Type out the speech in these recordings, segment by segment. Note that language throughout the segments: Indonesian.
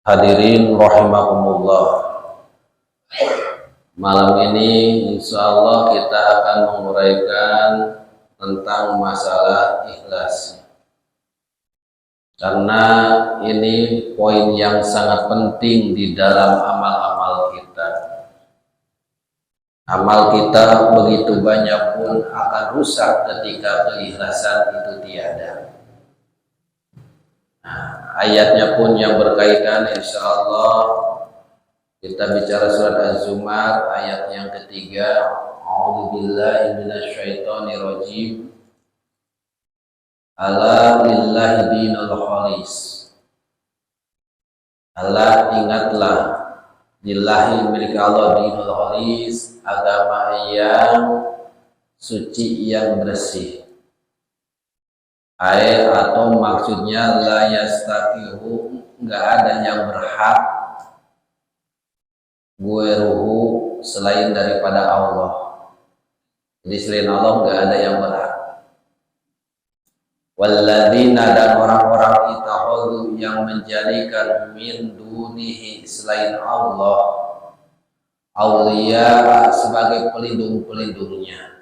Hadirin rahimakumullah. Malam ini insya Allah kita akan menguraikan tentang masalah ikhlas, karena ini poin yang sangat penting di dalam amal-amal kita. Amal kita begitu banyak pun akan rusak ketika keikhlasan itu tiada. Ayatnya pun yang berkaitan, insya Allah kita bicara surat Az-Zumar ayat yang ketiga. A'udzubillahi minasyaitonirrajim. Ala lillahi dinul khalis. Allah, ingatlah, lillahi milik Allah dinul khalis, agama yang suci yang bersih. Atau maksudnya la yastaqihu, enggak ada yang berhak gueruhu selain daripada Allah. Jadi selain Allah enggak ada yang berhak. Walladzina, dan orang-orang ittakhadhu yang menjadikan min dunihi selain Allah auliya sebagai pelindung-pelindungnya,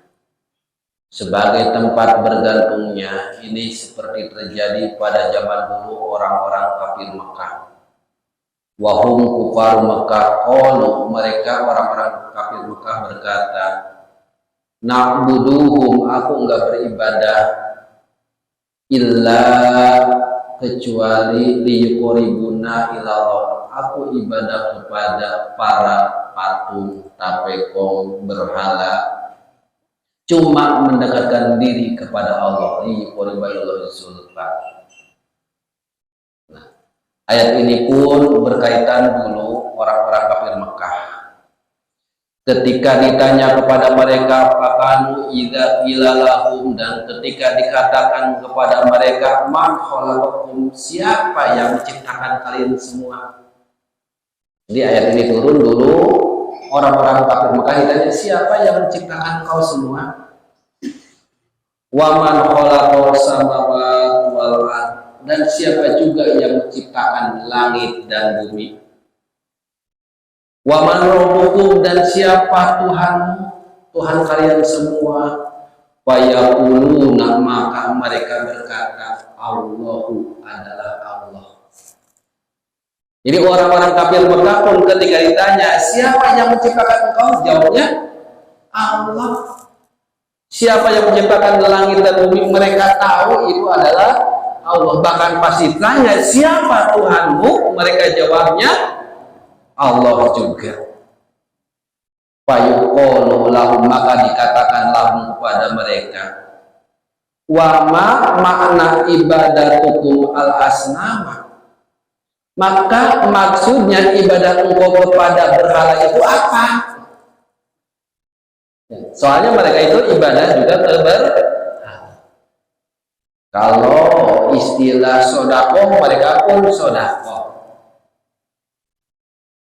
sebagai tempat bergantungnya. Ini seperti terjadi pada zaman dulu orang-orang kafir Mekah. Wahum kufar Mekah, qalu, mereka orang-orang kafir Mekah berkata, na'buduhum, aku enggak beribadah illa kecuali liyuqribuna ilallah, aku ibadah kepada para patung, tapekong, berhala, cuma mendekatkan diri kepada Allah. Nah, ayat ini pun berkaitan dulu orang-orang kafir Mekah. Ketika ditanya kepada mereka, fakanu idza ilalahum, dan ketika dikatakan kepada mereka, man khalaqakum, siapa yang menciptakan kalian semua. Jadi ayat ini turun dulu, orang-orang kafir Mekah ditanya, siapa yang menciptakan kau semua? Wa man khalaqas samawati wal ard, dan siapa juga yang menciptakan langit dan bumi? Wa man rabbukum, dan siapa Tuhanmu, Tuhan kalian semua? Fayaquluna, maka mereka berkata, Allahu adalah Allah. Jadi orang-orang kafir Mekah pun ketika ditanya, siapa yang menciptakan engkau? Jawabnya, Allah. Siapa yang menciptakan langit dan bumi? Mereka tahu itu adalah Allah. Bahkan pasti tanya, siapa Tuhanmu? Mereka jawabnya, Allah juga. Fayuqalu lahum, maka dikatakan lahum kepada mereka, wa ma makna ibadatukum al-asnama, maka maksudnya ibadah engkau kepada berhala itu apa? Soalnya mereka itu ibadah juga ke berhala. Kalau istilah sodakoh, mereka pun sodakoh.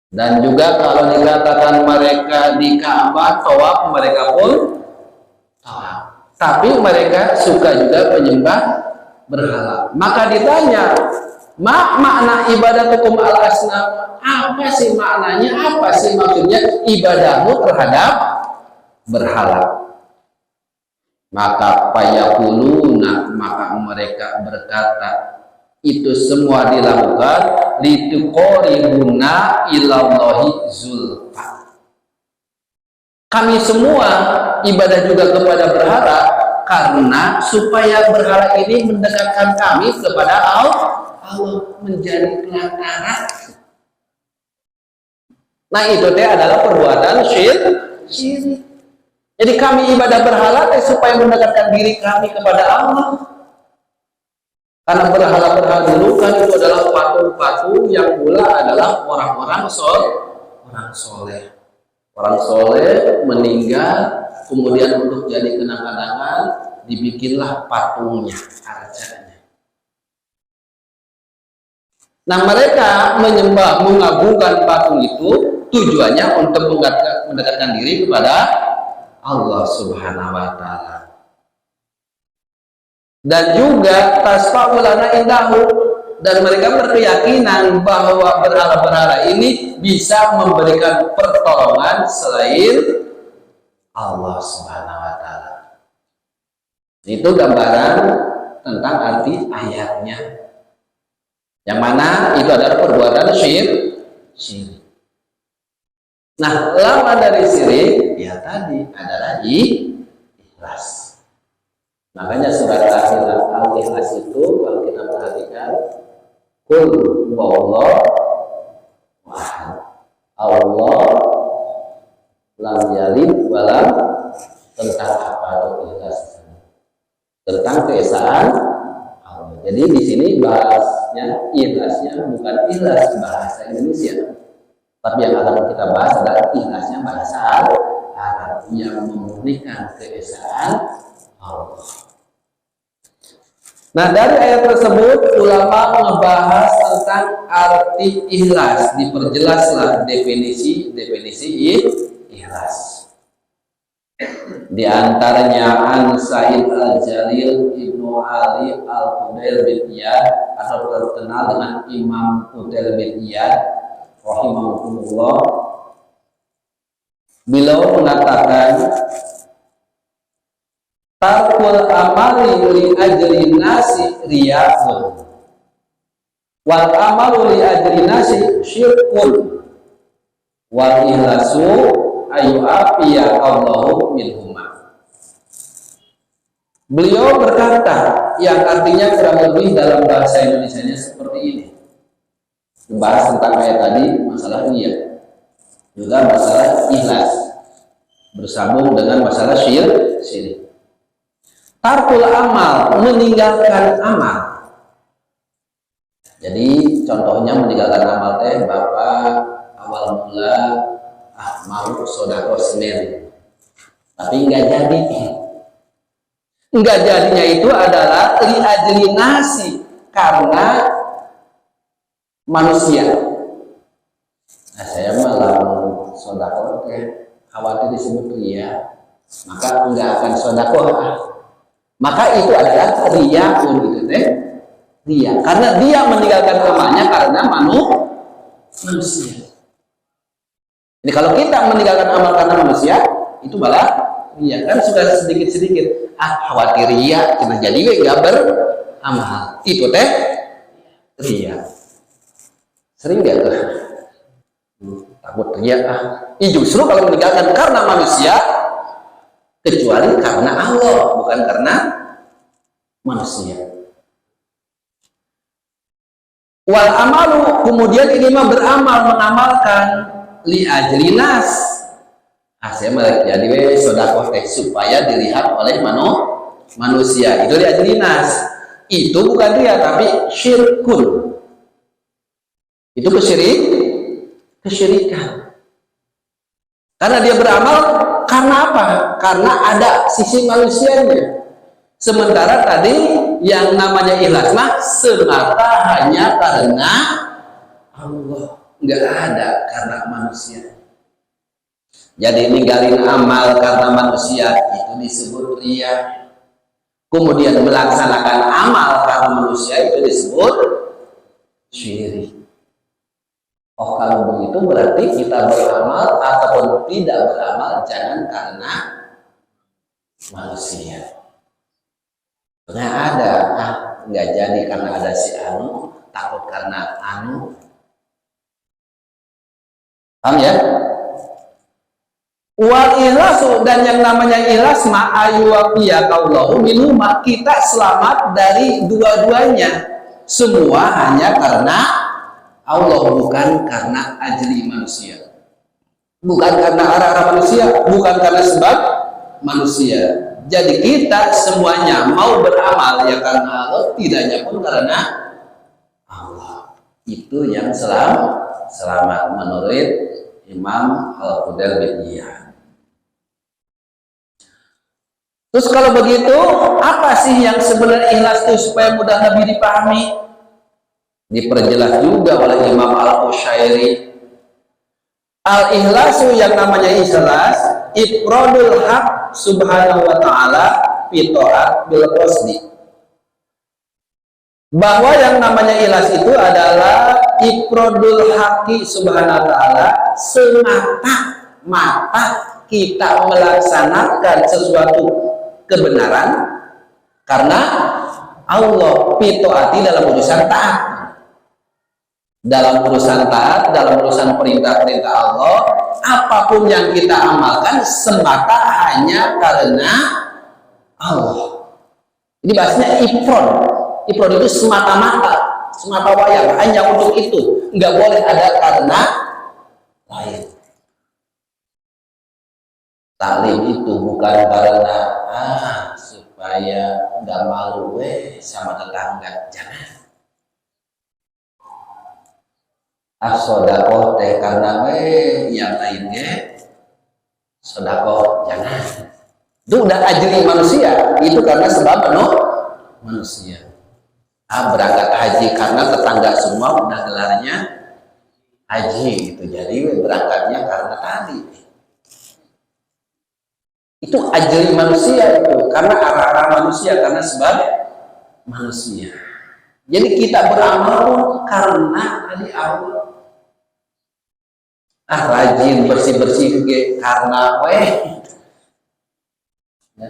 Dan juga kalau dikatakan mereka di Ka'bah tawaf, mereka pun tawaf. Tapi mereka suka juga menyembah berhala. Maka ditanya, makna ibadatukum al-asnam, apa sih maknanya, apa sih maksudnya ibadahmu terhadap berhala? Maka fayaquluna, maka mereka berkata, itu semua dilakukan lituqribuna ilallahi zulfa. Kami semua ibadah juga kepada berhala karena supaya berhala ini mendekatkan kami kepada Allah, menjadi pelantara. Nah, itu adalah perbuatan syirik. Jadi kami ibadah berhala supaya mendekatkan diri kami kepada Allah. Karena berhala-berhala dulu kan itu adalah patung-patung yang mula adalah orang-orang soleh. Orang soleh meninggal, kemudian untuk jadi kenang-kenangan dibikinlah patungnya, arcanya. Nah, mereka menyembah, mengagungkan patung itu tujuannya untuk mendekatkan diri kepada Allah Subhanahu wa Ta'ala. Dan juga tasfa'ulana indahu, dan mereka berkeyakinan bahwa berhala-berhala ini bisa memberikan pertolongan selain Allah Subhanahu wa taala. Itu gambaran tentang arti ayatnya. Yang mana itu adalah perbuatan syirik. Nah, lawan dari syirik ya tadi adalah ikhlas. Makanya surat Al-Ikhlas itu kalau kita perhatikan, Qul huwallahu ahad, Allah lam yalid walam, tentang apa itu ikhlas? Tentang keesaan Allah. Jadi di sini bahasnya ikhlasnya bukan ikhlas bahasa Indonesia, tapi yang akan kita bahas adalah ikhlasnya bahasa Arab yang memurnikan keesaan Allah. Nah, dari ayat tersebut ulama membahas tentang arti ikhlas, diperjelaslah definisi ikhlas. Di antaranya An Sa'id Al-Jalil Ibnu Ali Al-Fudail bin Iyad, atau terkenal dengan Imam Fudail bin Iyad rahimahullah. Beliau mengatakan, tarkul amali li ajri nasi riya'un wal amalu li ajri nasi syirkun wal ikhlasu ayyu'afiya Allahu minhuma. Beliau berkata, yang artinya kurang lebih dalam bahasa Indonesianya seperti ini. Membahas tentang ayat tadi, masalah niat, juga masalah ikhlas, bersambung dengan masalah syirik. Tarkul amal, meninggalkan amal. Jadi contohnya meninggalkan amal teh, Bapak awal mula mau sedekah Senin, tapi enggak jadi. Enggak jadinya itu adalah li ajli nasi, karena manusia. Nah, saya malah mau sedekah teh khawatir disebut ria, maka enggak akan sedekah. Maka itu adalah riya'un, gitu teh. Ria, karena dia meninggalkan amalnya karena manusia. Jadi kalau kita meninggalkan amal karena manusia, itu malah ria, kan sudah sedikit-sedikit. Khawatir ria, kita jadi nggak beramal. Itu teh ria. Sering nggak tuh? Takut ria. Justru kalau meninggalkan karena manusia, kecuali karena Allah, bukan karena manusia. Wal amalu, kemudian ini mah beramal, mengamalkan li ajli nas. Saya malah jadi sedekah teh supaya dilihat oleh manusia. Itu li ajli nas. Itu bukan dia, tapi syirkun. Itu kesyirikan. Karena dia beramal karena apa? Karena ada sisi manusianya. Sementara tadi yang namanya ikhlas mah semata hanya karena Allah, nggak ada karena manusia. Jadi ninggalin amal karena manusia itu disebut ria. Kemudian melaksanakan amal karena manusia itu disebut syirik. Oh, kalau begitu berarti kita beramal ataupun tidak beramal jangan karena manusia. Nah, ada nggak jadi karena ada si anu, takut karena anu. Paham ya? Wal ikhlasu, dan yang namanya ikhlas ma ayyuwafiya kaulahu minuma, kita selamat dari dua-duanya. Semua hanya karena Allah, bukan karena ajli manusia, bukan karena arah-arah manusia, bukan karena sebab manusia. Jadi kita semuanya mau beramal ya karena Allah, tidaknya pun karena Allah. Itu yang selamat menurut Imam Al-Fudail bin Iyad. Terus kalau begitu, apa sih yang sebenarnya ikhlas itu supaya mudah lebih dipahami? Diperjelas juga oleh Imam Al-Qushairi. Al-ikhlasu, yang namanya ikhlas, ifradul haq subhanahu wa ta'ala fi ta'at bil qasdi, bahwa yang namanya ikhlas itu adalah ifradul haqi subhanahu wa ta'ala, semata-mata kita melaksanakan sesuatu kebenaran karena Allah, pitoati dalam urusan taat. Dalam urusan taat, dalam urusan perintah-perintah Allah, apapun yang kita amalkan semata hanya karena Allah. Ini bahasanya ifrod. Ifrod itu semata-mata, semata wayang, hanya untuk itu. Nggak boleh ada karena lain. Taklim itu bukan karena supaya nggak malu sama tetangga, jangan. Sodakoh teh karena yang lainnya sodakoh, jangan. Itu udah ajri manusia, itu karena sebab manusia. Berangkat haji karena tetangga semua udah gelarnya haji, itu jadi berangkatnya karena tadi. Itu ajri manusia, itu karena arah-arah manusia, karena sebab manusia. Jadi kita beramal karena tadi Allah. Rajin bersih-bersih karena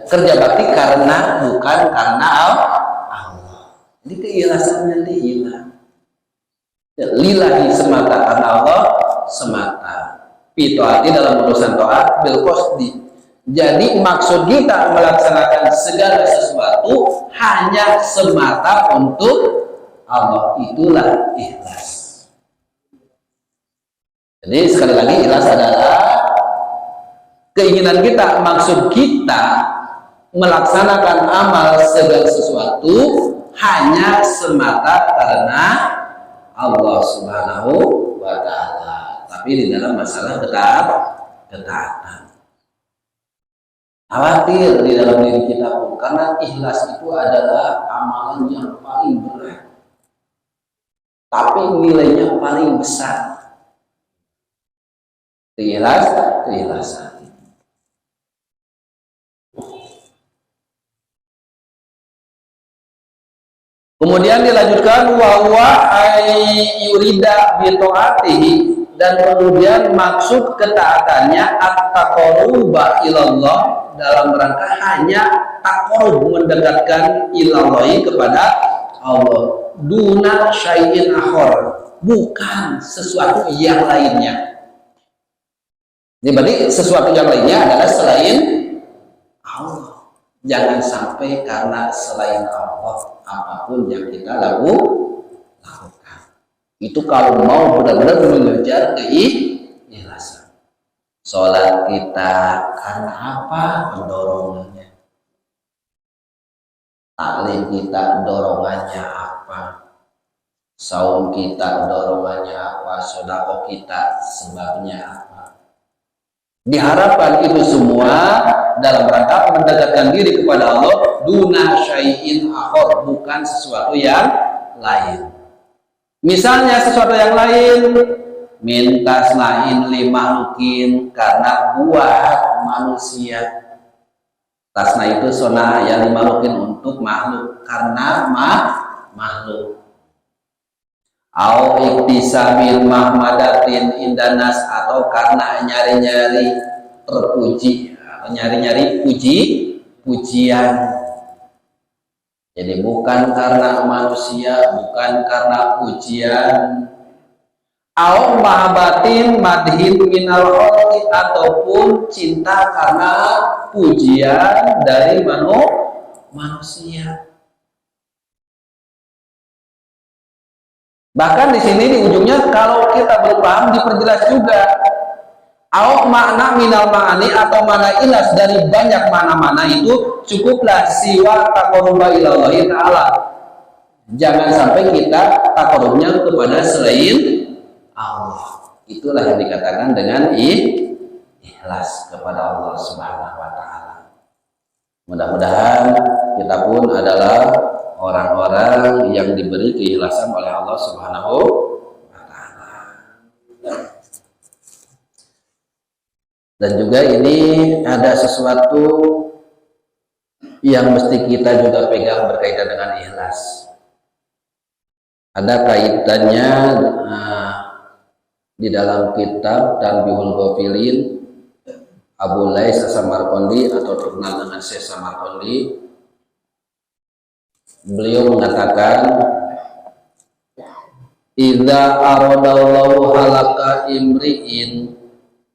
kerja bakti karena, bukan karena Allah. Jadi keikhlasannya hilang. Lillahi semata, karena Allah semata. Pitoati dalam urusan taat bil qasdi. Jadi maksud kita melaksanakan segala sesuatu hanya semata untuk Allah, itulah ikhlas. Jadi sekali lagi, ikhlas adalah keinginan kita, maksud kita melaksanakan amal segala sesuatu hanya semata karena Allah Subhanahu wa ta'ala. Tapi di dalam masalah ketaatan. Khawatir di dalam diri kita pun, karena ikhlas itu adalah amalan yang paling berat, tapi nilainya paling besar. Keikhlasan. Kemudian dilanjutkan wa yurida bi ta'atihi, dan kemudian maksud ketaatannya at-taqarruba ilallah, dalam rangka hanya taqarrub, mendekatkan ilallahi kepada Allah, duna syai'in akhar, bukan sesuatu yang lainnya. Jadi sesuatu yang lainnya adalah selain Allah. Jangan sampai karena selain Allah apapun yang kita lakukan. Itu kalau mau benar-benar mengejar keikhlasan. Sholat kita karena apa? Dorongannya. Taklim kita dorongannya apa? Saum kita dorongannya apa? Sedekah kita sebabnya apa? Diharapkan itu semua dalam rangka mendekatkan diri kepada Allah, duna syai'in akhar, bukan sesuatu yang lain. Misalnya sesuatu yang lain, minta selain limalukin, karena buat manusia. Tasna itu sonah yang limalukin, untuk makhluk, karena makhluk. Au iktisabil mahmadatin indanas, atau karena nyari-nyari terpuji, atau nyari-nyari pujian. Jadi bukan karena manusia, bukan karena pujian. Au mahabbatin madhin minal khalqi, ataupun cinta karena pujian dari manusia. Bahkan di sini di ujungnya kalau kita belum paham diperjelas juga. Au makna minal ma'ani, atau mana ikhlas dari banyak mana-mana itu cukuplah siwa taqarruba ilallahi ta'ala. Jangan sampai kita taqarrubnya kepada selain Allah. Itulah yang dikatakan dengan ikhlas kepada Allah Subhanahu wa ta'ala. Mudah-mudahan kita pun adalah orang-orang yang diberi keikhlasan oleh Allah Subhanahu wa ta'ala. Dan juga ini ada sesuatu yang mesti kita juga pegang berkaitan dengan ikhlas. Ada kaitannya di dalam kitab Tanbihul Ghafilin Abu Lais As-Samarqandi atau terkenal dengan Syekh Samarqandi. Beliau mengatakan, idza aradallahu halaka imri'in,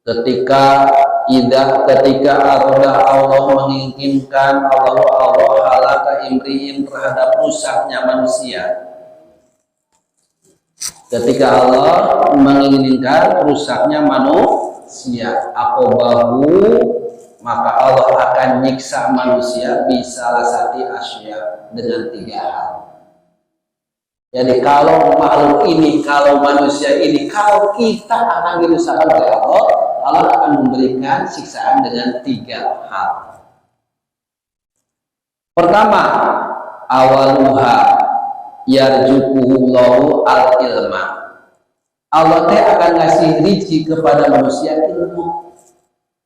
ketika arada Allah menginginkan Allah halaka imri'in terhadap rusaknya manusia. Ketika Allah menginginkan rusaknya manusia, aqabahu, maka Allah akan nyiksa manusia bisalah sati asya, dengan 3 hal. Jadi kalau makhluk ini, kalau manusia ini, kalau kita akan dirusak oleh Allah, Allah akan memberikan siksaan dengan 3 hal. Pertama, awaluha yarjukuhullahu al-ilma. Allah akan ngasih rezeki kepada manusia ilmu.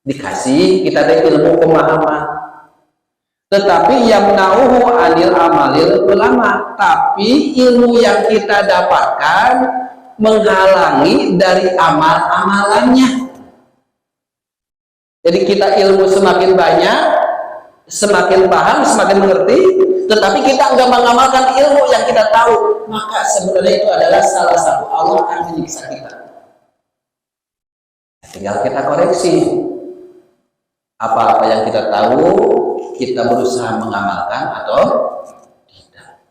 Dikasih kita ada ilmu pemahaman. Tetapi yamnauhu anil amalil ulama, tapi ilmu yang kita dapatkan menghalangi dari amal-amalannya. Jadi kita ilmu semakin banyak, semakin paham, semakin mengerti, tetapi kita enggak mengamalkan ilmu yang kita tahu, maka sebenarnya itu adalah salah satu Allah akan menyiksa kita. Tinggal kita koreksi. Apa-apa yang kita tahu, kita berusaha mengamalkan atau tidak.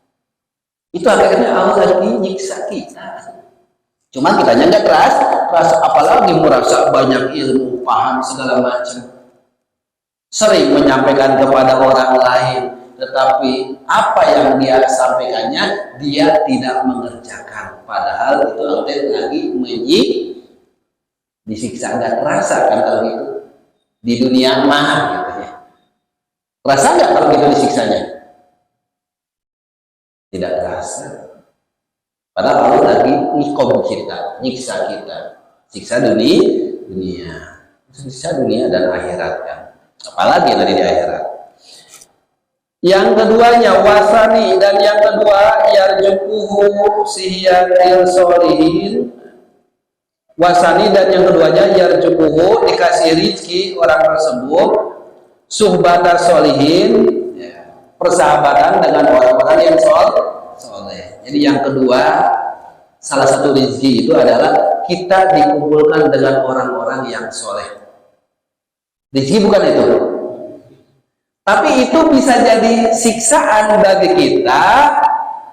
Itu akhirnya Allah lagi nyiksa kita. Cuma kitanya nggak keras, apalagi merasa banyak ilmu, paham segala macam. Sering menyampaikan kepada orang lain, tetapi apa yang dia sampaikannya dia tidak mengerjakan. Padahal itu lagi disiksa, nggak terasa kan kalau itu di dunia mah gitu ya. Terasa nggak kalau gitu disiksanya? Tidak terasa. Padahal Allah lagi nikom kita, nyiksa kita, siksa dunia, siksa dunia dan akhirat kan. Apalagi yang ada di akhirat. Yang keduanya wasani, dan yang kedua yarjukuhu sihyatil solihin. Wasani, dan yang keduanya yarjukuhu, dikasih rizki orang tersebut suhbata solihin, persahabatan dengan orang-orang yang soleh. Jadi yang kedua, salah satu rizki itu adalah kita dikumpulkan dengan orang-orang yang soleh. Rizki bukan itu, tapi itu bisa jadi siksaan bagi kita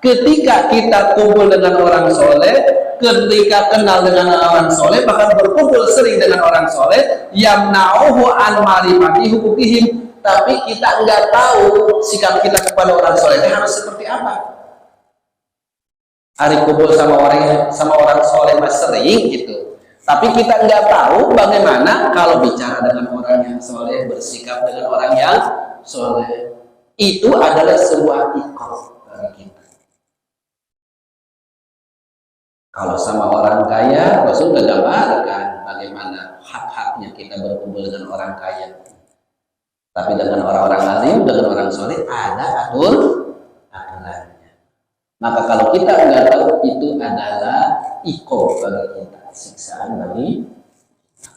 ketika kita kumpul dengan orang soleh, ketika kenal dengan orang soleh, bahkan berkumpul sering dengan orang soleh, yamna'uhu an ma'rifati hukukihim, tapi kita enggak tahu sikap kita kepada orang soleh harus seperti apa. Hari kumpul sama orang soleh mas sering gitu, tapi kita enggak tahu bagaimana kalau bicara dengan orang yang soleh, bersikap dengan orang yang soleh. Itu adalah sebuah iqab bagi kita. Kalau sama orang kaya, Rasul sudah gambarkan bagaimana hak-haknya kita berkumpul dengan orang kaya. Tapi dengan orang-orang alim, dengan orang soleh ada aturannya. Maka kalau kita nggak tahu, itu adalah iqab bagi kita, siksaan bagi kita.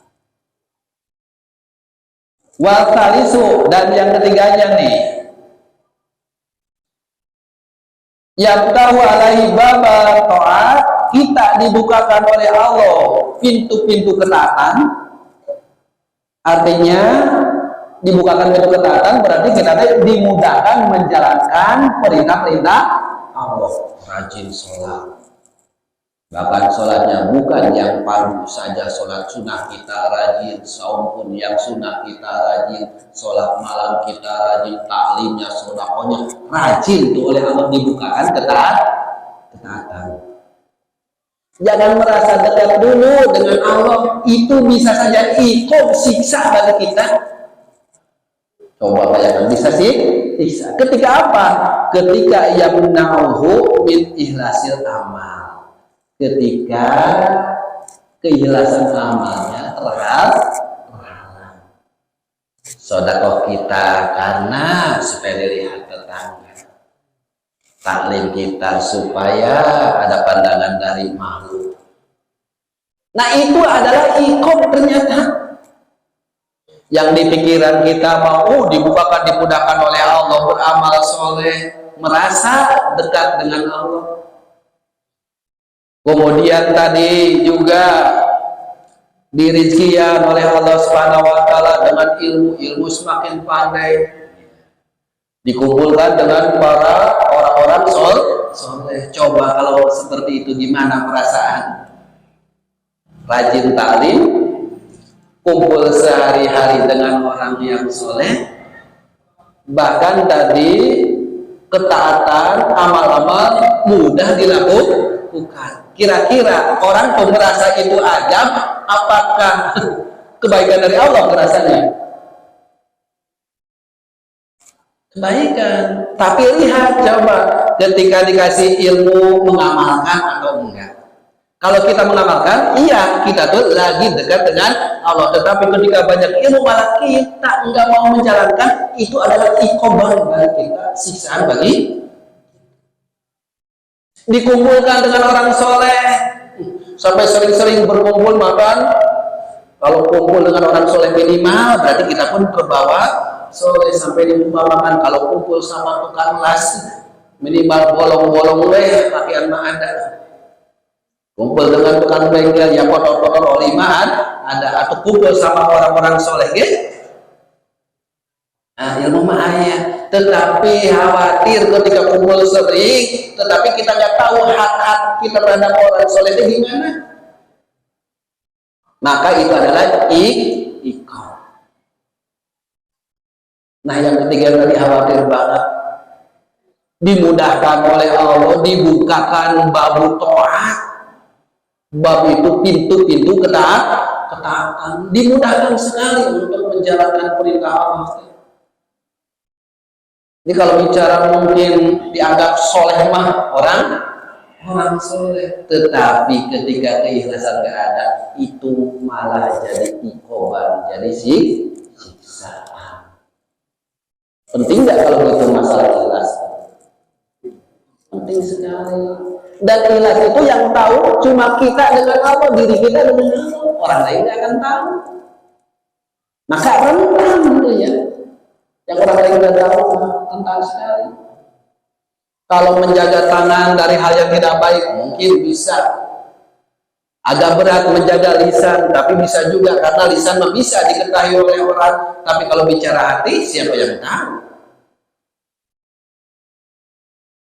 Wal thalitsu, dan yang ketiganya nih, yaftahu alaihi baba ta'at, kita dibukakan oleh Allah pintu-pintu ketaatan. Artinya dibukakan pintu ketaatan berarti kita dimudahkan menjalankan perintah-perintah Allah. Rajin sholat, bahkan sholatnya bukan yang fardu saja, sholat sunnah kita rajin, saum pun yang sunnah kita rajin, sholat malam kita rajin, taklimnya, sedekahnya rajin tuh oleh Allah, dibukakan ketaatan. Jangan merasa dekat dulu dengan Allah, itu bisa saja iqab, siksa bagi kita. Coba bayangkan, bisa siksa. Ketika apa? Ketika yamna'uhu min ihlasil amal. Ketika keikhlasan amalnya terhalang. Sedekah kita karena supaya dilihat tetangga. taklim kita supaya ada pandangan dari makhluk. Nah itu adalah iqab ternyata. Yang di pikiran kita mau dibukakan, dimudahkan oleh Allah, beramal soleh, merasa dekat dengan Allah. Kemudian tadi juga dirizkian oleh Allah Subhanahu wa taala dengan ilmu semakin pandai, dikumpulkan dengan para orang-orang soleh. Coba kalau seperti itu gimana perasaan? Rajin taklim, kumpul sehari-hari dengan orang yang soleh, bahkan tadi ketaatan, amal-amal mudah dilakukan. Kira-kira orang tuh merasa itu ajab, apakah kebaikan dari Allah rasanya? Kebaikan. Tapi lihat coba ketika dikasih ilmu mengamalkan atau enggak. Kalau kita mengamalkan, iya kita tuh lagi dekat dengan Allah. Tetapi ketika banyak ilmu malah kita enggak mau menjalankan, itu adalah iqobah bagi kita, siksaan bagi. Dikumpulkan dengan orang soleh, sampai sering-sering berkumpul makan. Kalau kumpul dengan orang soleh minimal, berarti kita pun terbawa soleh sampai di rumah makan. Kalau kumpul sama tukang las, minimal bolong-bolong pakaian mah ada. Kumpul dengan tukang bengkel yang kotor-kotor olimaan ada, atau kumpul sama orang-orang soleh, nah ilmu mah ayah. Tetapi khawatir ketika kumpul sering, tetapi kita nggak tahu hak-hak kita terhadap orang soleh itu gimana. Maka itu adalah iqab. Nah yang ketiga tadi khawatir banget, dimudahkan oleh Allah, dibukakan babu taat. Bab itu pintu-pintu ketaatan, dimudahkan sekali untuk menjalankan perintah Allah. Ini kalau bicara mungkin dianggap soleh mah orang soleh, tetapi ketika keikhlasan gak ada, itu malah jadi iqoban, jadi siksaan. Penting nggak kalau itu masalah ikhlas? Penting sekali. Dan ikhlas itu yang tahu cuma kita dengan Allah, diri kita dengan Allah, orang lain nggak akan tahu. Maka rentan gitu ya. Yang orang lain nggak tahu, rentan sekali. Kalau menjaga tangan dari hal yang tidak baik mungkin bisa. Agak berat menjaga lisan, tapi bisa juga karena lisan bisa diketahui oleh orang. Tapi kalau bicara hati, siapa yang tahu?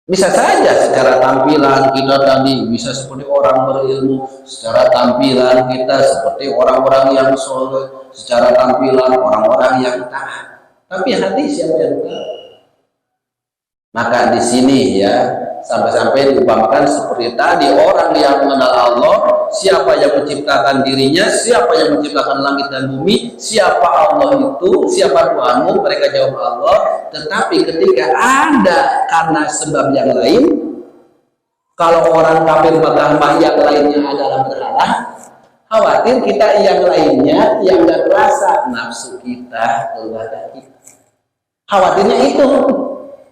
Bisa saja secara tampilan kita tadi bisa seperti orang berilmu, secara tampilan kita seperti orang-orang yang soleh, secara tampilan orang-orang yang taat. Tapi hati siapa yang tahu? Maka di sini ya sampai-sampai diumpamakan seperti tadi, orang yang mengenal Allah, siapa yang menciptakan dirinya, siapa yang menciptakan langit dan bumi, siapa Allah itu, siapa Tuhanmu, mereka jawab Allah. Tetapi ketika ada karena sebab yang lain, kalau orang kafir Mekah yang lainnya adalah berhala, khawatir kita yang lainnya yang gak terasa nafsu kita, keluarga kita. Khawatirnya itu.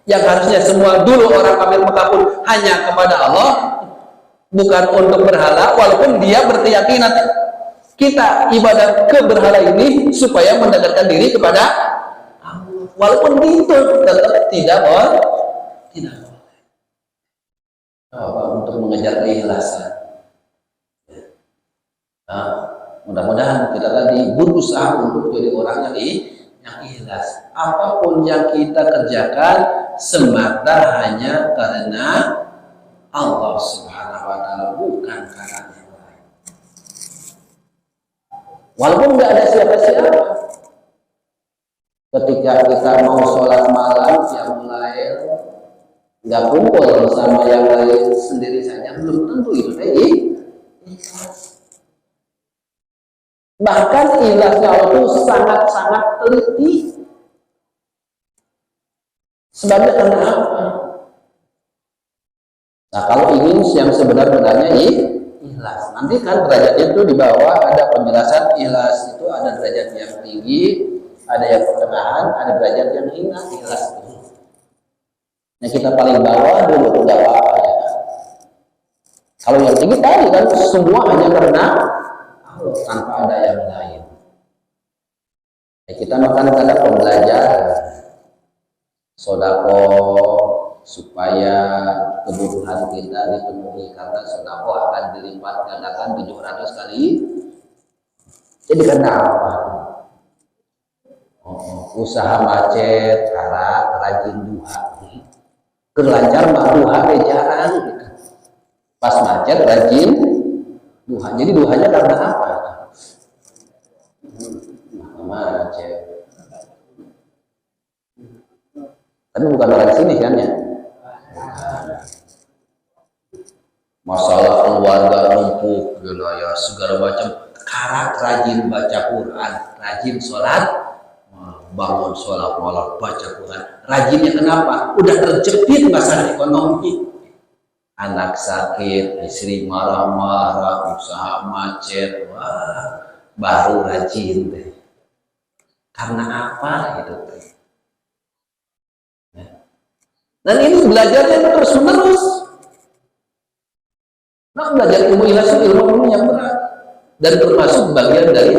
Yang harusnya semua dulu orang kafir Mekah pun hanya kepada Allah, bukan untuk berhala, walaupun dia berkeyakinan kita ibadah ke berhala ini supaya mendekatkan diri kepada Allah, walaupun itu tetap tidak boleh. Untuk mengejar keikhlasan. Nah, mudah-mudahan kita tadi berusaha untuk jadi orang yang ikhlas. Apapun yang kita kerjakan semata hanya karena Allah Subhanahu wa taala, bukan karena yang lain. Walaupun nggak ada siapa-siapa. Ketika kita mau sholat malam yang lain nggak kumpul sama yang lain, sendiri saja belum tentu itu ikhlas. Bahkan ikhlasnya Allah itu sangat-sangat teliti. Sebabnya karena apa? Nah kalau ingin yang sebenar-benarnya ikhlas, nanti kan derajatnya itu di bawah ada penjelasan ikhlas itu ada derajat yang tinggi, ada yang pertengahan, ada derajat yang hina ikhlas itu. Yang kita paling bawah dulu tidak apa-apa ya. Kalau yang tinggi tadi kan semua hanya karena Allah tanpa ada yang lain. Ya, kita makan kadang pembelajaran sodako supaya kebutuhan kita dipenuhi, karena sodako akan dilipat gandakan 700 kali. Jadi karena apa? Usaha macet, rajin duha. Kelancar mah duha jarang. Pas macet rajin duha. Jadi duhanya karena apa? Macet. Tapi bukan orang sini kan ya? Masalah keluarga numpuk, ya segala macam. Karak rajin baca Quran, rajin sholat, bangun sholat malam baca Quran. Rajinnya kenapa? Udah terjepit masalah ekonomi. Anak sakit, istri marah-marah, usaha macet, wah, baru rajin deh. Karena apa itu? Dan ini belajarnya terus menerus. Nah, belajar ilmu ikhlas itu ilmu yang berat dan termasuk bagian dari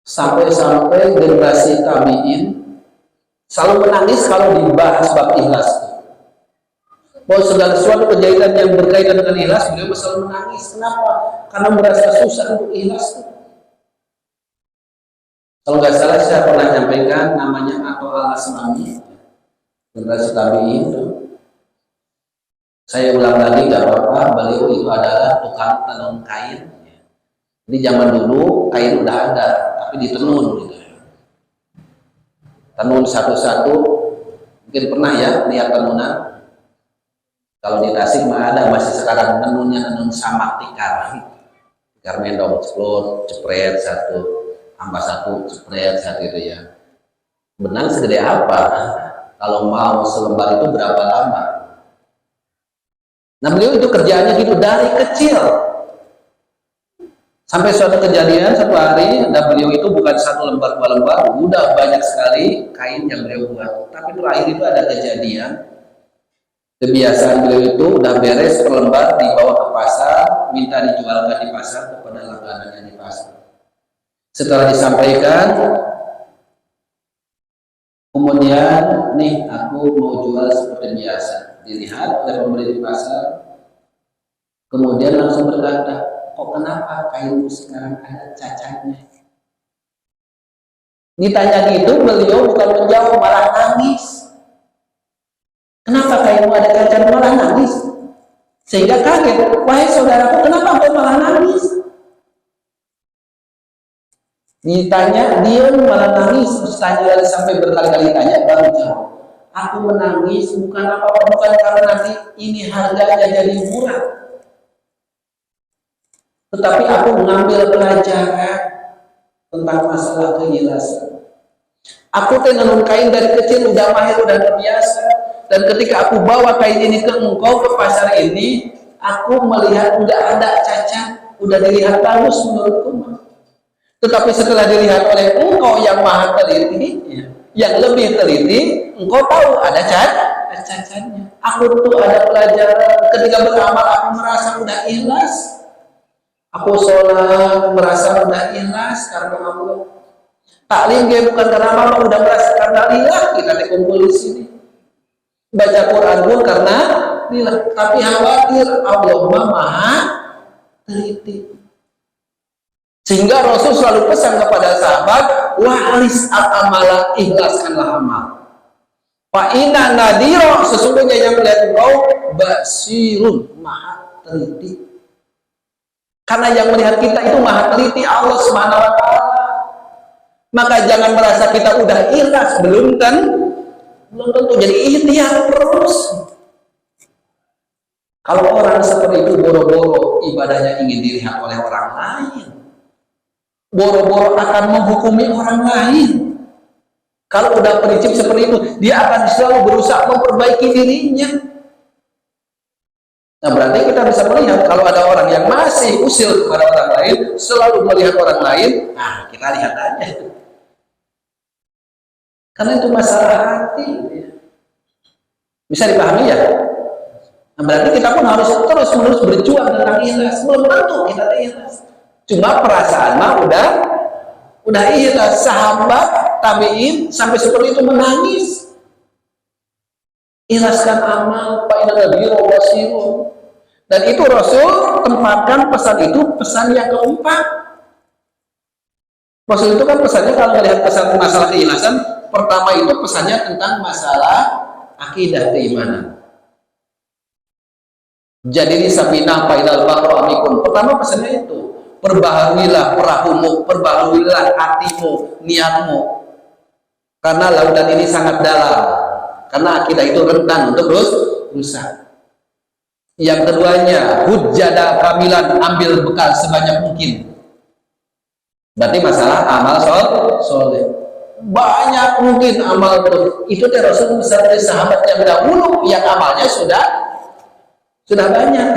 sampai generasi tabi'in selalu menangis kalau dibahas bab ikhlas. Bahwa segala sesuatu kejadian yang berkaitan dengan ikhlas, beliau selalu menangis. Kenapa? Karena merasa susah untuk ikhlas. Kalau nggak salah saya pernah nyampaikan namanya atau Al-Asmani, generasi tabi'in. Saya ulang lagi nggak apa-apa, beliau itu adalah tukang tenun kain. Jadi zaman dulu kain udah ada, tapi ditenun gitu. Tenun satu-satu, mungkin pernah ya lihat tenunan. Kalau di Tasik mah ada, masih sekarang tenunnya tenun samak tikar. Tikar mendong, ceplok, cepret satu, tambah satu, cepret satu itu ya. Benang segede apa? Kalau mau selembar itu berapa lama? Nah beliau itu kerjaannya gitu dari kecil. Sampai suatu kejadian satu hari, dan beliau itu bukan satu lembar dua lembar, udah banyak sekali kain yang beliau buat. Tapi terakhir itu ada kejadian, kebiasaan beliau itu udah beres per lembar dibawa ke pasar, minta dijualkan di pasar kepada langganannya di pasar. Setelah disampaikan, kemudian nih aku mau jual seperti biasa. Dilihat oleh pembeli di pasar, kemudian langsung berkata, kok kenapa kainmu sekarang ada cacatnya? Ditanya gitu, beliau bukan menjawab, malah nangis. Kenapa kainmu ada cacat? Malah nangis. Sehingga kaget, wahai saudaraku, kenapa kau malah nangis? Ditanya, dia malah nangis. Terus tanya sampai berkali-kali tanya, baru jawab. Aku menangis bukan apa-apa, bukan karena nanti ini harganya jadi murah, tetapi aku mengambil pelajaran tentang masalah keikhlasan. Aku tenun kain dari kecil, udah mahir, udah terbiasa. Dan ketika aku bawa kain ini ke engkau, ke pasar ini, aku melihat udah ada cacat, udah dilihat bagus menurutku. Tetapi setelah dilihat oleh engkau yang maha teliti, yang lebih teliti, engkau tahu ada cacatnya. Aku tuh ada pelajaran. Ketika beramal aku merasa udah ikhlas. Aku sholat merasa udah ikhlas karena Allah. Taklim dia bukan karena amal, udah merasa karena lillah. Kita dikumpul di sini. Baca Quran pun karena lillah. Tapi khawatir Allah maha teliti. Sehingga Rasul selalu pesan kepada sahabat, wahlis al-amala, ikhlaskanlah amal. Fa inna nadhira, sesungguhnya yang melihat engkau basirun, maha teliti. Karena yang melihat kita itu maha teliti, Allah Subhanahu wa taala. Maka jangan merasa kita udah ikhlas, belum tentu. Jadi ikhtiar terus. Kalau orang seperti itu boro-boro ibadahnya ingin dilihat oleh orang lain, boro-boro akan menghukumi orang lain. Kalau udah prinsip seperti itu, dia akan selalu berusaha memperbaiki dirinya. Nah berarti kita bisa melihat kalau ada orang yang masih usil kepada orang lain, selalu melihat orang lain, nah kita lihat aja. Karena itu masalah hati. Bisa dipahami ya? Nah, berarti kita pun harus terus-menerus berjuang tentang ikhlas. Belum tentu kita ikhlas. Cuma perasaan mah udah ikhlas. Sahabat tabi'in sampai seperti itu menangis. Ikhlaskan amal, fa inna nadhira basirun. Dan itu Rasul tempatkan pesan itu pesan yang keempat. Rasul itu kan pesannya kalau melihat pesan masalah keikhlasan, pertama itu pesannya tentang masalah akidah keimanan. Jadi disabina faidal baqra amikum. Pertama pesannya itu, perbaharuilah perahumu, perbaharuilah hatimu, niatmu. Karena lautan ini sangat dalam. Karena akidah itu rentan untuk rusak. Yang keduanya, hujjada kamilan, ambil bekal sebanyak mungkin. Berarti masalah amal soleh. Banyak mungkin amal itu Rasul besar dari sahabat yang dahulu yang amalnya sudah banyak.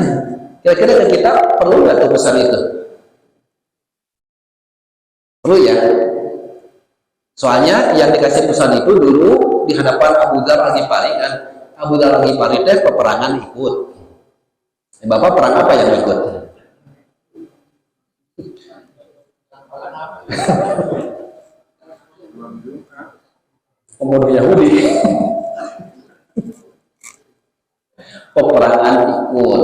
Kira-kira kita perlu nggak tuh pesan itu? Perlu ya. Soalnya yang dikasih pesan itu dulu di hadapan Abu Dzar Al-Ghifari kan. Abu Dzar Al-Ghifari itu peperangan ikut. Bapak perang apa yang ikut? Komando Yahudi. Peperangan ikut.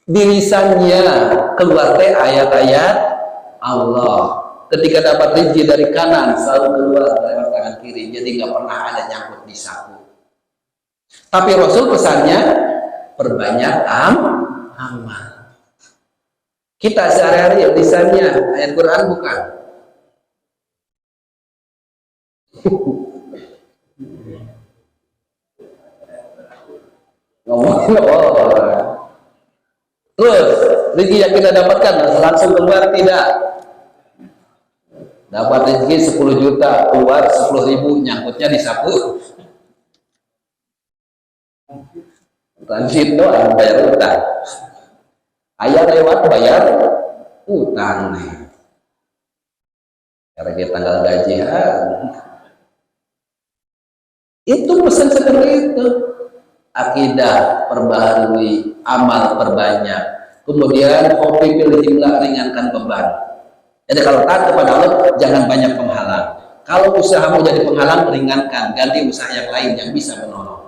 Dirisannya keluar teh ayat-ayat Allah. Ketika dapat rezeki dari kanan selalu keluar lewat tangan kiri. Jadi nggak pernah ada nyangkut di saku. Tapi Rasul pesannya perbanyak amal. Kita sehari-hari lisannya ayat Quran bukan. Ngomongin orang. Terus rezeki yang kita dapatkan langsung keluar tidak. Dapat rezeki 10 juta keluar 10.000 nyangkutnya di saku. Transit doang bayar utang. Ayah lewat bayar utang nih. Karena kita tanggal gajian. Itu pesan seperti itu. Akidah perbaharui, amal perbanyak. Kemudian hobi pilih jumlah, ringankan beban. Jadi kalau taat kepada Allah jangan banyak penghalang. Kalau usaha mau jadi penghalang ringankan, ganti usaha yang lain yang bisa menolong.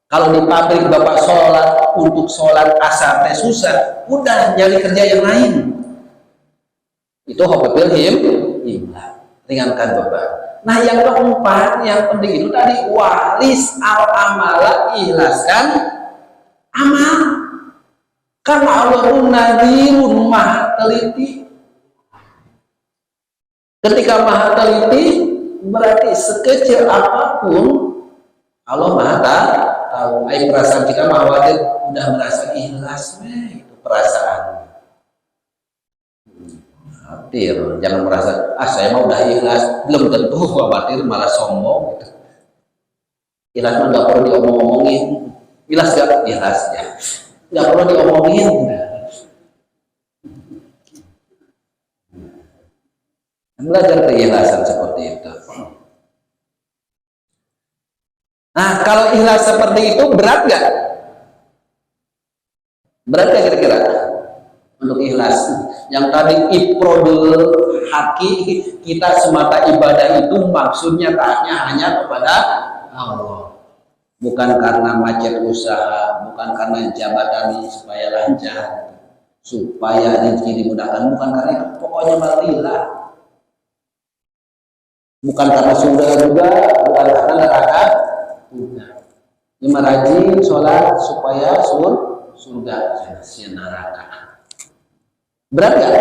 Kalau di pabrik bapak sholat untuk sholat asar teh susah, udah nyari kerja yang lain. Itu hobi pilih ringankan beban. Nah yang keempat, yang penting itu tadi waris al-amala, ikhlaskan amal. Karena Allah itu nadirun, maha teliti. Ketika maha teliti, berarti sekecil apapun Allah maha tahu. Perasaan kita maha khawatir, udah merasa ikhlas, itu perasaan. Khawatir, jangan merasa saya mau udah ikhlas, belum tentu khawatir malah sombong gitu. Ikhlas mah nggak perlu diomong-omongin. Ikhlas gak? Ikhlas ya, nggak perlu diomongin. Belajar keikhlasan seperti itu. Nah kalau ikhlas seperti itu berat gak? Berat gak kira-kira? Untuk ikhlas yang tadi ifrodul haki, kita semata ibadah itu maksudnya taatnya hanya kepada Allah, bukan karena macet usaha, bukan karena jabatan supaya lancar, supaya rezeki dimudahkan, bukan karena itu, pokoknya marilah, bukan karena surga juga, bukan karena neraka juga. Lima rajin sholat supaya surga, neraka. Berat gak?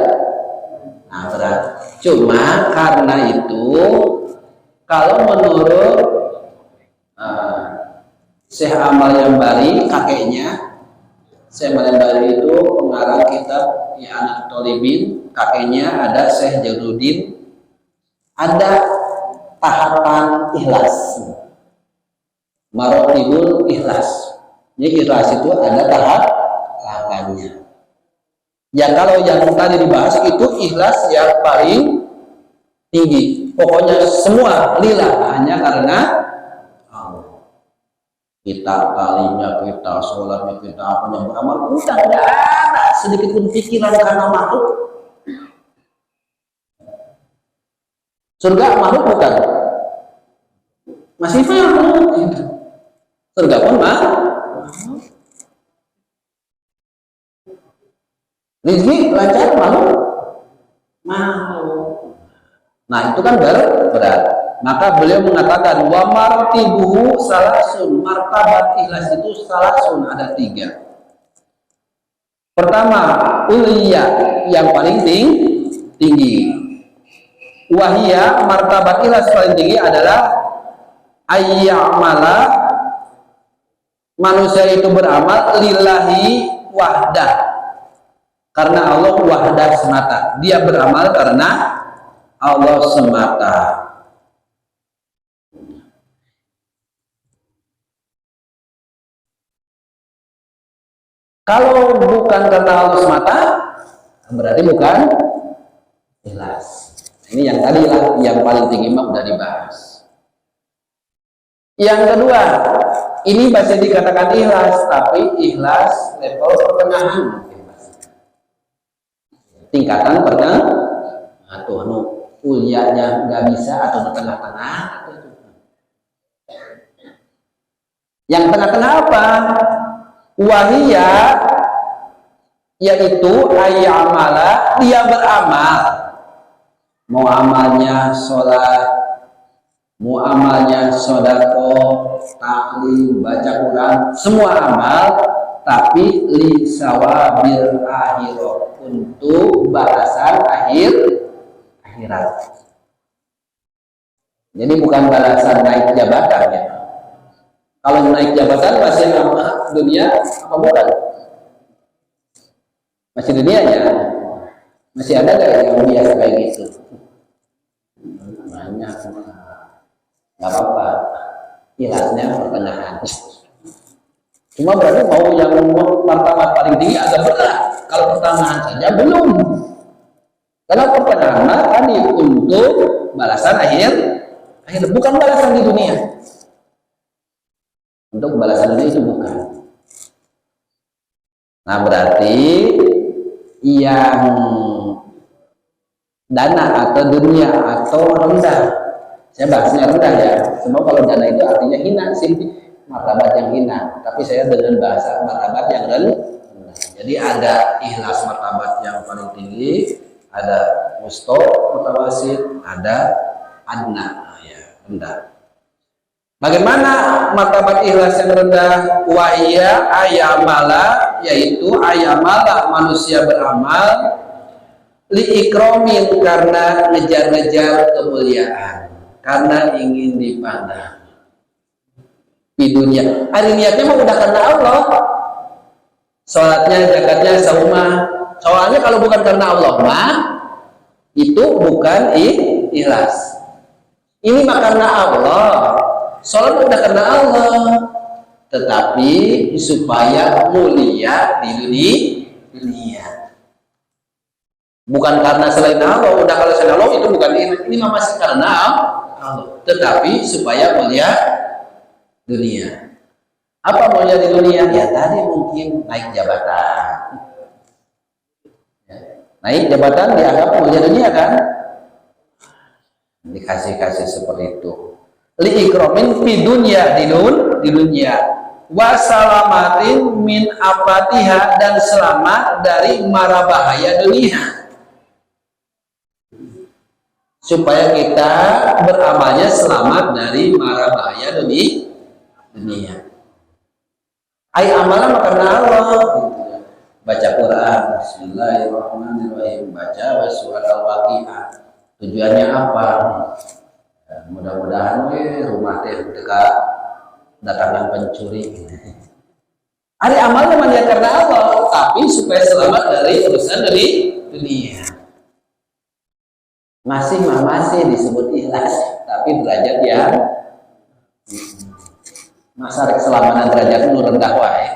Nah berat. Cuma karena itu kalau menurut Syekh Amal Yambari, kakeknya Syekh Amal Yambari itu pengarang kitab I'anatul Thalibin, kakeknya ada Syekh Jaludin, ada tahapan ikhlas, marotibul ikhlas. Jadi ikhlas itu ada tahapannya. Ya kalau yang tadi dibahas itu ikhlas yang paling tinggi. Pokoknya semua lillah, hanya karena Allah. Kita talinya, kita sholatnya, kita apanya beramal, udah nggak ada sedikit pun pikiran karena makhluk. Surga makhluk bukan? Masih makhluk. Surga pun makhluk. Rizki lancar makhluk. Nah itu kan berat. Maka beliau mengatakan wa martibuhu salasun, martabat ikhlas itu salasun, ada 3. Pertama uliya, yang paling tinggi. Wahia, martabat ikhlas paling tinggi adalah ayyamala, manusia itu beramal lillahi wahdah, karena Allah wahdah semata. Dia beramal karena Allah semata. Kalau bukan karena Allah semata, berarti bukan ikhlas. Ini yang tadi lah, yang paling tinggi mah udah dibahas. Yang kedua, ini masih dikatakan ikhlas, tapi ikhlas level pertengahan. Tingkatan pertengahan, atau kuliahnya nggak bisa, atau tengah-tengah. Yang tengah-tengah apa? Wahia, yaitu ayyamala, dia beramal. Mau amalnya sholat, mau amalnya sodako, taklim, baca Quran, semua amal, tapi li sawabil akhirat, untuk balasan akhirat. Jadi bukan balasan naik jabatan ya. Kalau naik jabatan masih nama dunia apa bukan? Masih dunianya. Masih ada gak yang biasa kayak gitu? Banyak. Gak apa-apa. Ikhlasnya pertengahan. Cuma berarti mau yang martabat paling tinggi agak berat. Kalau pertengahan saja belum. Karena pertengahan tadi untuk balasan akhir, bukan balasan di dunia. Untuk balasan dunia itu bukan. Nah berarti yang dana atau dunia atau rendah, saya bahasnya rendah ya. Semua kalau dana itu artinya hina sih, martabat yang hina. Tapi saya dengan bahasa martabat yang rendah. Jadi ada ikhlas martabat yang paling tinggi, ada musto mutawasid, ada adna ya rendah. Bagaimana martabat ikhlas yang rendah? Wahia ayamala, yaitu ayamala, manusia beramal liikromin, karena ngejar-ngejar kemuliaan, karena ingin dipandang di dunia. Hari niatnya mah udah karena Allah, sholatnya, zakatnya, saumah. Soalnya kalau bukan karena Allah mah itu bukan ikhlas. Ini mah karena Allah. Sholat udah karena Allah, tetapi supaya mulia di dunia. Bukan karena selain Allah. Udah kalau selain Allah itu bukan ini masih karena Allah, tetapi supaya mulia dunia. Apa mulia di dunia? Ya tadi mungkin naik jabatan. Naik jabatan dianggap mulia dunia kan? Dikasih seperti itu. Liikromin fi dunya, di dunia, wasalamatin min apatiha, dan selamat dari mara bahaya dunia, supaya kita beramalnya selamat dari mara bahaya dunia. Ay amalan karena Allah, baca Quran, Bismillahirrahmanirrahim, baca surat Al-Waqiah. Tujuannya apa? Mudah-mudahan rumah teh dekat datangan pencuri. Hari amal memang dia karena Allah, tapi supaya selamat dari urusan dari dunia. Masih disebut ikhlas, tapi derajat yang masa keselamatan derajat nu rendah wae.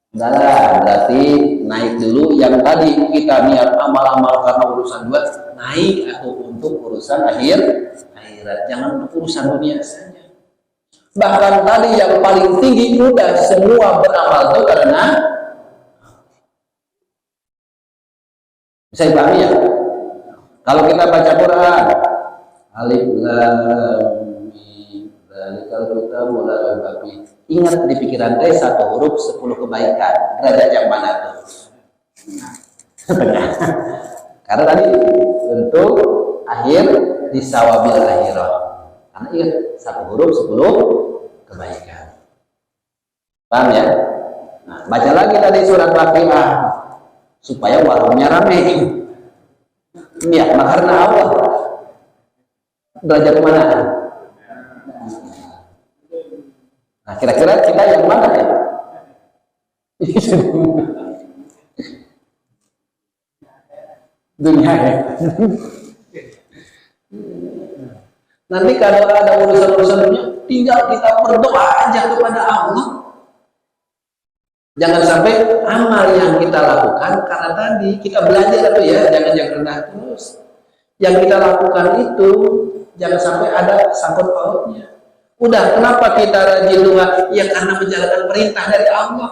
Udahlah, berarti naik dulu yang tadi kita niat amal-amal karena urusan dua, naik atau untuk urusan akhirat, jangan untuk urusan dunia saja. Bahkan tadi yang paling tinggi udah semua beramal itu karena bisa dipahami ya. Kalau kita baca Quran, alif lam mim, dzalikal kitabu la raiba fiih. Ingat di pikiran teh satu huruf 10 kebaikan. Derajat yang mana tuh? Karena tadi untuk akhir di sawabil akhirah. Karena ingat satu huruf 10 kebaikan. Paham ya? Nah, baca lagi tadi surat Waqiah supaya warungnya rame. Ya, karena Allah. Derajat mana? Nah, kira-kira kita yang mana ya? Dunia ya. Nanti kalau ada urusan-urusan dunia, tinggal kita berdoa aja kepada Allah. Jangan sampai amal yang kita lakukan, karena tadi kita belajar itu ya, jangan yang rendah terus. Yang kita lakukan itu jangan sampai ada sangkut pautnya. Udah, kenapa kita rajin doa? Ya karena menjalankan perintah dari Allah.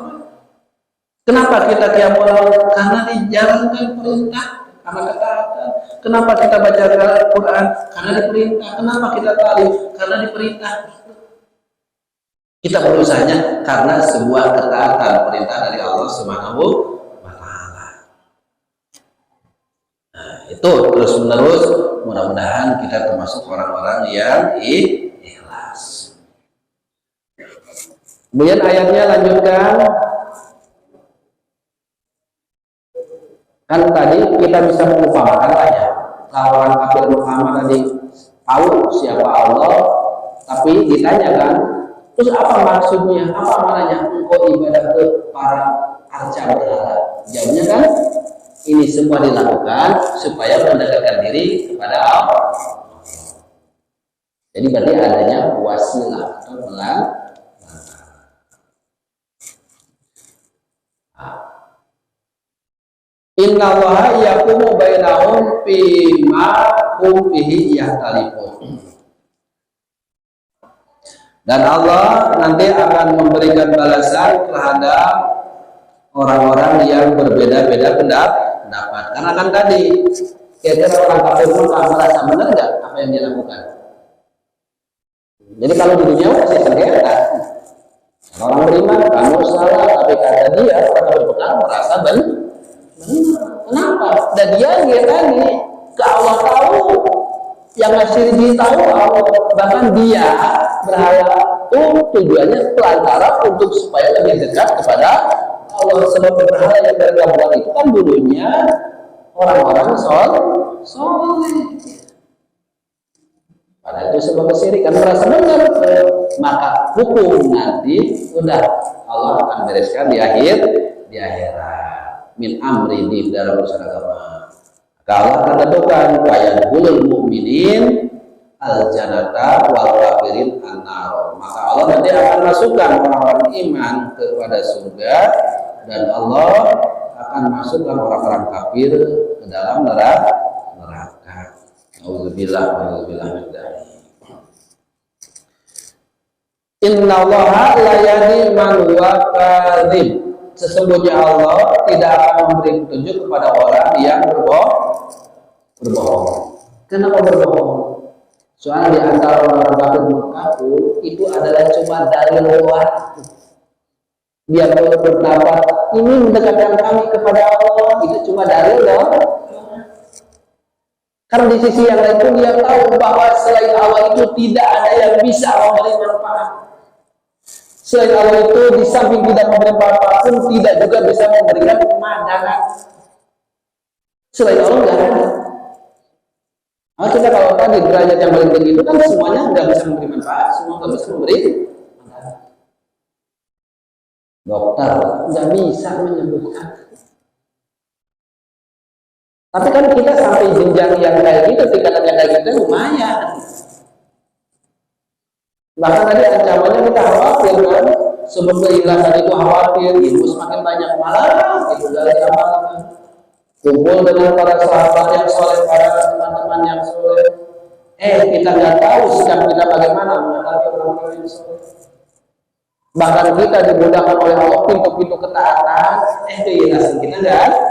Kenapa kita qiyamul lail? Karena dijalankan perintah, karena ketaatan. Kenapa kita baca Al-Quran? Karena diperintah. Kenapa kita talim? Karena diperintah. Kita berusahanya karena sebuah ketaatan perintah dari Allah Subhanahu wa Ta'ala. Nah, itu terus menerus, mudah-mudahan kita termasuk orang-orang yang ikhlas. Kemudian ayatnya lanjutkan. Kan tadi kita bisa mengumpamakan lah ya. Kalau orang kafir Muhammad tadi tahu siapa Allah, tapi ditanyakan, terus apa maksudnya? Apa maknanya engkau ibadah ke para arca berhala? Jawabnya kan, ini semua dilakukan supaya mendekatkan diri kepada Allah. Jadi berarti adanya wasilah atau pelantara. Innallaha yaqumu bainahum fima hum fihi yahtalifun. Dan Allah nanti akan memberikan balasan terhadap orang-orang yang berbeda-beda pendapat. Karena kan tadi kira-kira orang kafir pun merasa benar nggak apa yang dia lakukan. Jadi kalau di dunia masih sengketa. Orang beriman kamu salah, tapi kata dia orang berpegang merasa benar. Kenapa? Dan dia tadi ke Allah tahu, yang ngasih dia tahu Allah, bahkan dia berhala itu tujuannya pelantara untuk supaya lebih dekat kepada Allah. Sebab berhala yang mereka buat itu kan dulunya orang-orang soleh. Padahal itu sebab kesyirikan, merasa benar, maka hukum nanti udah Allah akan bereskan di akhirat. Min amri di dalam urusan agama. Kalau akan tentukan wayang bulul mukminin al jannata wal kafirin an-nar. Maka Allah nanti akan masukkan orang-orang iman kepada surga, dan Allah akan masukkan orang-orang kafir ke dalam neraka. Auzubillah min dzalik. Innallaha la yahdi man huwa kadzib. Sesungguhnya Allah tidak akan memberi petunjuk kepada orang yang berbohong. Kenapa berbohong? Soalnya di antara orang kafir Mekah itu adalah cuma dalil luar. Dia berpendapat ini mendekatkan kami kepada Allah, itu cuma dalil loh. Karena di sisi yang lain pun dia tahu bahwa selain Allah itu tidak ada yang bisa memberi manfaat. Selain Allah itu di samping tidak memberi manfaat pun tidak juga bisa memberikan madarat. Selain Allah nggak ada. Nah, kita kalau tadi derajat yang paling tinggi itu kan semuanya nggak bisa memberi manfaat, semua nggak bisa memberi madarat. Dokter nggak bisa menyembuhkan. Tapi kan kita sampai jenjang yang kayak gitu, tingkatan yang kayak gitu lumayan. Bahkan tadi ancamannya kita khawatir kan, sebelum keikhlasan itu khawatir, ibu semakin banyak malah itu dari amalan. Kumpul dengan para sahabat yang soleh, para teman-teman yang soleh. Kita nggak tahu sikap kita bagaimana menghadapi orang-orang yang soleh. Bahkan kita dimudahkan oleh Allah pintu-pintu ketaatan, keikhlasan kita nggak ada.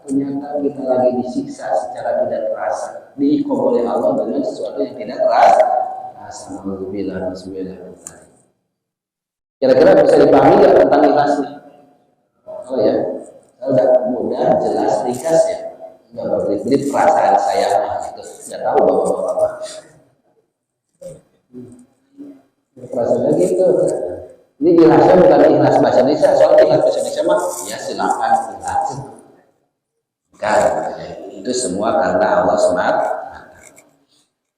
Ternyata kita lagi disiksa secara tidak terasa, diikhom oleh Allah dengan sesuatu yang tidak terasa. Alhamdulillah, kira-kira bisa dipahami nggak tentang ikhlas ini? Oh ya, udah mudah, jelas, ringkas ya. Nggak berbelit-belit perasaan saya gitu. Nggak tahu bapak-bapak. Perasaannya gitu. Ini ikhlasnya bukan ikhlas bahasa Indonesia, soal ikhlas bahasa Indonesia mah ya silakan ikhlas. Kan, itu semua karena Allah SWT.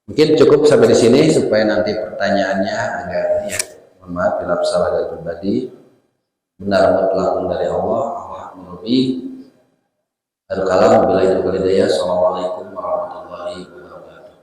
Mungkin cukup sampai di sini supaya nanti pertanyaannya agak ya. Mohon maaf bila salah dari pribadi. Benar mutlak dari Allah, Allah menubi. Al-kalam bila itu kalidaya. Assalamualaikum warahmatullahi wabarakatuh.